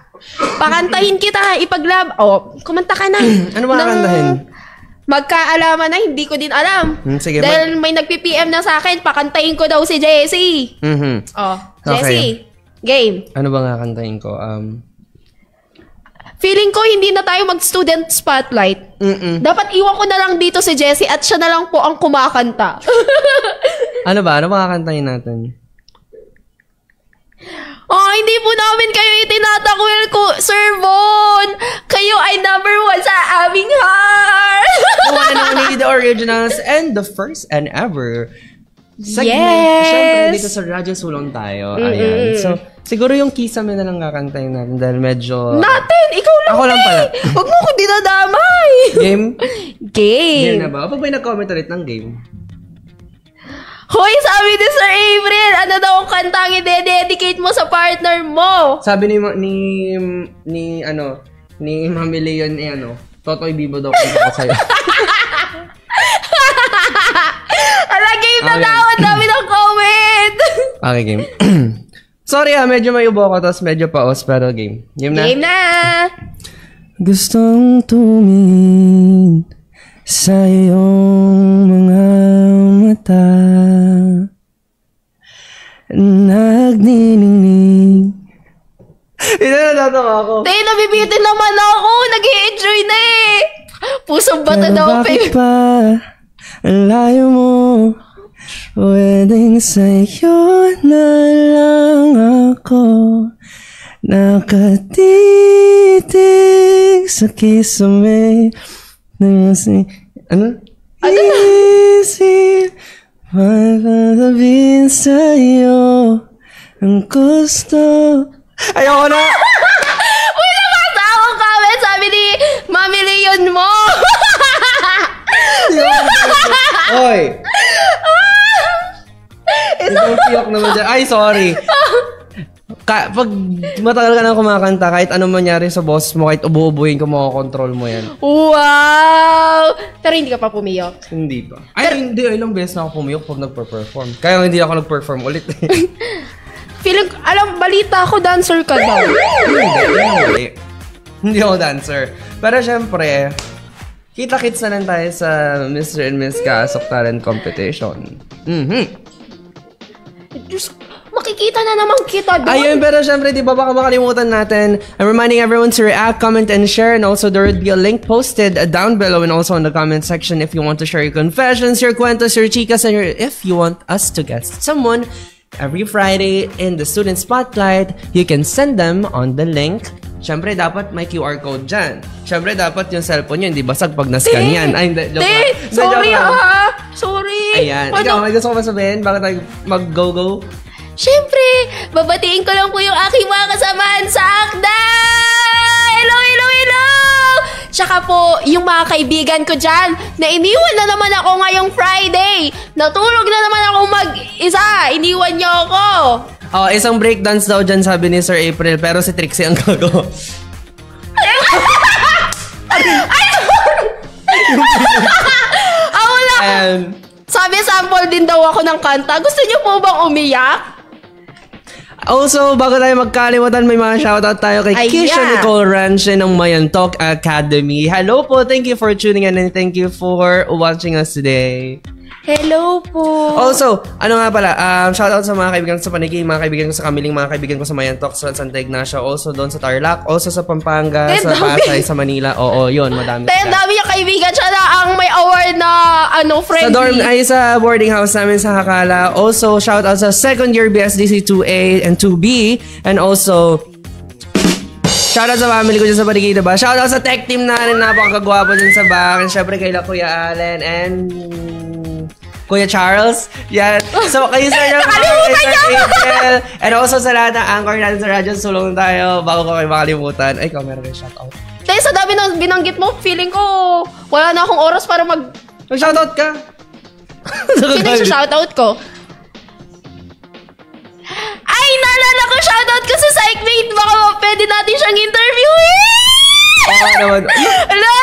Pakantahin kita. Ipaglab... kumanta ka na. Ano ba kantahin? Magkaalaman na, hindi ko din alam. Sige. Dahil may nag-PM na sa akin, pakantahin ko daw si Jessie. Jessie, game. Ano ba nga kantahin ko? Feeling ko hindi na tayo mag-student spotlight. Dapat iwan ko na lang dito si Jessie at siya na lang po ang kumakanta. Ano ba kakantahin natin? Hindi po namin kayo itinatakwil ko, Sir Von. Kayo ay number 1 sa aming heart. The one and only, the originals, and the first and ever segment. Yes! Siyempre, dito sa Radyo Sulong tayo. Ayan. So, siguro yung Kisame na lang kakantahin natin dahil medyo... Natin! Ikaw lang! Ako lang pala. Huwag mo ko dinadamay! Game? Game! Game na ba? Pag may nag-comment ulit ng game. Hoy, sabi ni Sir April, ano daw ang kantang i-dedicate mo sa partner mo? Sabi ni Mami Leon, Totoy Bibo daw kanta ko sa'yo. Ala, game na daw! Ang dami ng comment! Okay, game. Sorry medyo may ubo ako, tapos medyo paos, pero game. Game na? Game na! Gustong tumingin sa iyong mga mata, nagniningning. Ito na natawa ako. Nabibitin naman ako. Nag-i-enjoy na eh. Pusong bata daw, bakit pa ang layo mo? Pwedeng sa'yo na lang ako nakatitig sa kisame. Ano? Isip sabihin sa'yo ang gusto. Ayoko na! Uy, nabasa akong comment. Sabi ni Mami Leon mo. Oy! Isang piyok naman dyan. Ay, sorry. Pag matagal ka na kumakanta, kahit anong mangyari sa boss mo, kahit ubu-ubuhin ko, makakontrol mo yan. Wow! Pero hindi ka pa pumiyok. Hindi pa. Ay, hindi. Ilang beses na ako pumiyok pag nagper-perform. Kaya hindi ako nag-perform ulit. Feeling, balita ko, dancer ka daw. Hindi ako dancer. Pero syempre, kita-kits na lang tayo sa Mr. and Miss Kaasok Talent Competition. Diyos, makikita na naman kita doon. Ayun, pero syempre, di ba baka makalimutan natin. I'm reminding everyone to react, comment, and share. And also, there would be a link posted down below and also in the comment section if you want to share your confessions, your cuentos, your chicas, and if you want us to guest someone. Every Friday in the Student Spotlight, you can send them on the link. Syempre, dapat may QR code dyan. Syempre, dapat yung cellphone nyo hindi basag pag nascan yan. Ay, hindi. Sorry ha! Sorry! Ayan. Ikaw, may gusto ko ba sabihin? Bakit tayo mag-go-go? Syempre, babatiin ko lang po yung aking mga kasamahan sa ACDA! Hello, hello, hello! Tsaka po, yung mga kaibigan ko dyan, na iniwan na naman ako ngayong Friday. Natulog na naman ako mag-isa. Iniwan niyo ako. Oh, isang breakdance daw dyan sabi ni Sir April, pero si Trixie ang gago. Sabi sample din daw ako ng kanta. Gusto niyo po bang umiyak? Also, bago tayo magkalimutan, may mga shoutout tayo kay Kisha Nicole Ranche ng Mayantok Academy. Hello po, thank you for tuning in and thank you for watching us today. Hello po. Also, ano nga pala, shoutout sa mga kaibigan ko sa Panigay, mga kaibigan ko sa Kamiling, mga kaibigan ko sa Mayantok, sa Santa Ignacia, also doon sa Tarlac, also sa Pampanga, sa Pasay, sa Manila. Oo, yun, madami. Ang dami yung kaibigan siya na ang may award na friendly. Sa dorm ay sa boarding house namin sa Hakala. Also, shoutout sa second year BSDC 2A and 2B. And also, shoutout sa family ko dyan sa Panigay, diba? Shoutout sa tech team natin, napakagwapo dyan sa back. And syempre kay Kuya Allen and Kuya Charles. Yan. So, kayo sa inyo, April. And also sa lahat ng anchor natin sa radyo, sulong tayo bago ko kayo makalimutan. Ay, ikaw, meron kayo shoutout. Dahil sa dami na binanggit mo, feeling ko wala na akong oras para mag-shoutout ka. Sino yung shoutout ko? Ay, naalala ko, shoutout ko sa psychmate. Baka pwede natin siyang interviewin. Oo naman. Hello,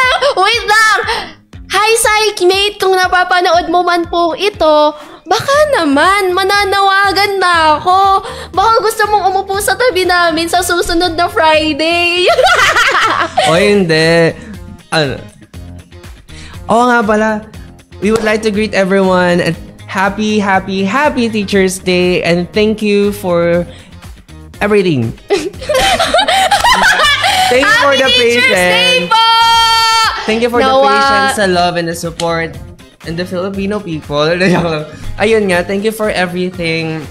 wait lang. Hi, psychmate! Kung napapanood mo man po ito, baka naman, mananawagan na ako. Baka gusto mong umupo sa tabi namin sa susunod na Friday. O hindi. Ano? Oo nga pala. We would like to greet everyone at happy Teacher's Day and thank you for everything. Thank you for the patience. Thank you for the patience, the love, and the support, and the Filipino people. Ayun nga, thank you for everything.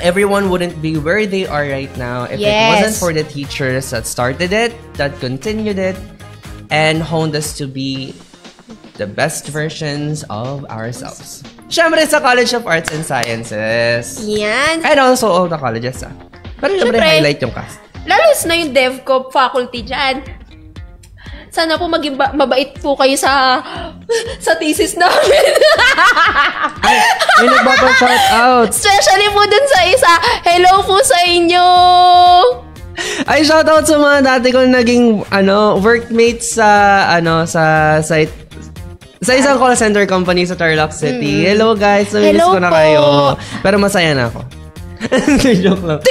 Everyone wouldn't be where they are right now if it wasn't for the teachers that started it, that continued it, and honed us to be the best versions of ourselves. Siyempre sa College of Arts and Sciences. Yan. And also all the colleges, Pero siyempre, highlight yung cast. Lalos na yung DevCo faculty dyan. Sana po maging mabait po kayo sa thesis namin. Ay, may nagpapa-shout out. Especially po dun sa isa. Hello po sa inyo. Ay, shout out sa mga dati kong naging workmates sa site. Sa isang call center company sa Tarlac City. Hello guys, namiss ko na kayo. Pero masaya na ako. Joke lang.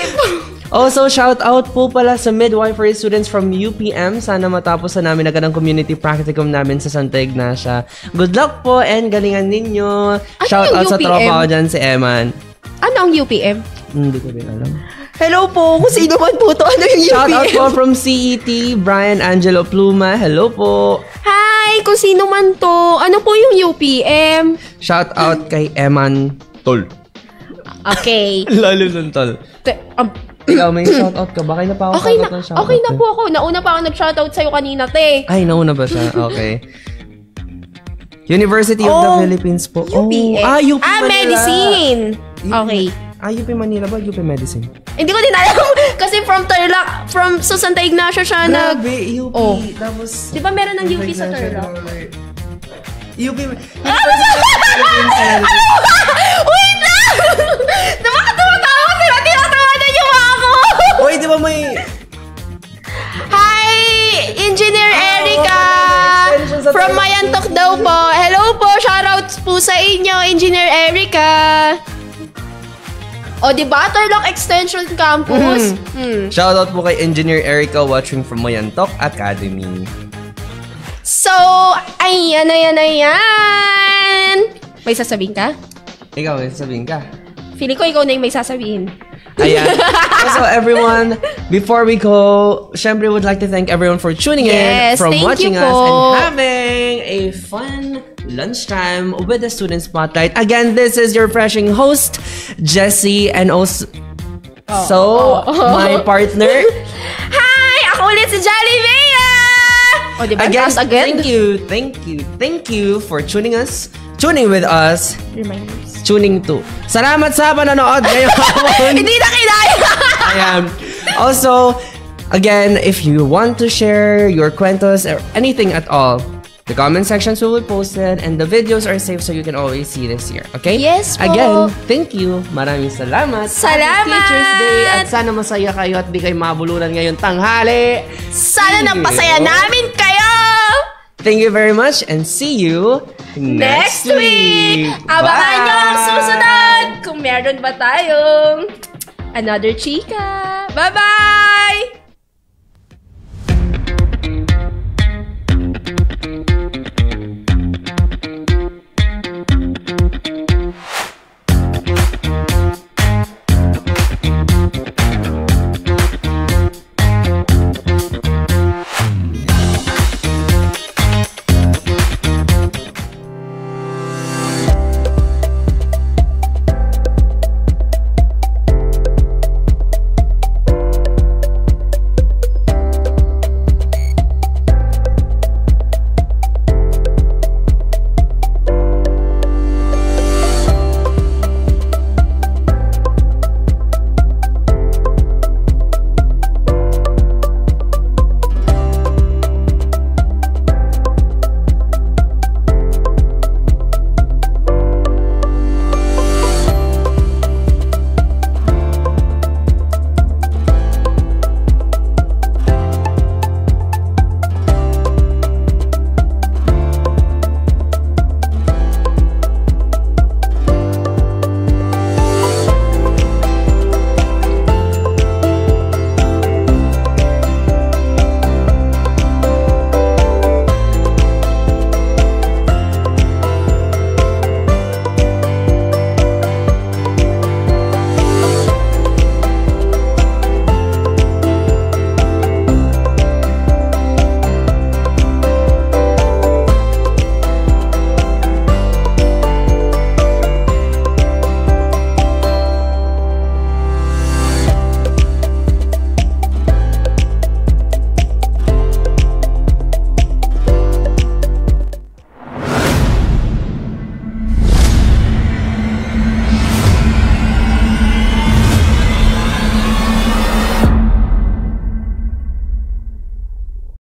Also, shout out po pala sa midwifery students from UPM. Sana matapos na namin agad ang community practicum namin sa Santa Ignacia. Good luck po and galingan ninyo. Shout out sa tropa ko dyan, si Eman. Ano ang UPM? Hindi ko din alam. Hello po, kung sino man po to. Ano yung UPM? Shout out po from CET, Brian Angelo Pluma. Hello po. Hi, kung sino man to. Ano po yung UPM? Shout out kay Eman Tol. Okay. Lalo nun, Tol. Ikaw, may shout out ka ba? Kaya na pa ako ng shout out. Okay na po ako. Nauna pa ako nag-shoutout sa'yo kanina, te. Ay, nauna ba siya? Okay. University of the Philippines po. UPM. UP Manila. Medicine. Okay. UP Manila ba? UP Medicine? Hindi ko din alam. Kasi from Tarlac, from Santa Ignacio siya Grabe, UP. Tapos, di ba meron ng UP sa Tarlac? UP. Wait lang! Bakit tumatawa sila? Tinatawanan niyo ako! Uy, di ba may... Hi! Engineer Erica! From Mayantok daw po. Hello po! Shoutouts po sa inyo, Engineer Erica! O, di ba? Tarlac Extension Campus. Shoutout po kay Engineer Erica watching from Mayantok Academy. So, ayan. May sasabihin ka? Ikaw, may sasabihin ka. Feeling ko ikaw na yung may sasabihin. Ayan. Also, everyone, before we go, syempre would like to thank everyone for tuning in, from watching us, and having a fun lunchtime with the Student Spotlight. Again, this is your freshing host, Jessie, and also my partner. Hi! Ako ulit si Jollibea! O, diba? Again, Again, thank you for tuning with us. Reminders. Tuning to. Salamat sa panonood ngayong hapon. Hindi na kinaya! Ayan. Also, again, if you want to share your kwentos or anything at all, the comment sections will be posted and the videos are saved so you can always see this here. Okay? Yes po. Again, thank you. Maraming salamat. Salamat! Happy Teacher's Day at sana masaya kayo at di kayo mabulunan ngayong tanghali. Sana napasaya namin kayo! Thank you very much and see you next week! Abangan nyo ang susunod kung meron ba tayong another chika. Bye-bye!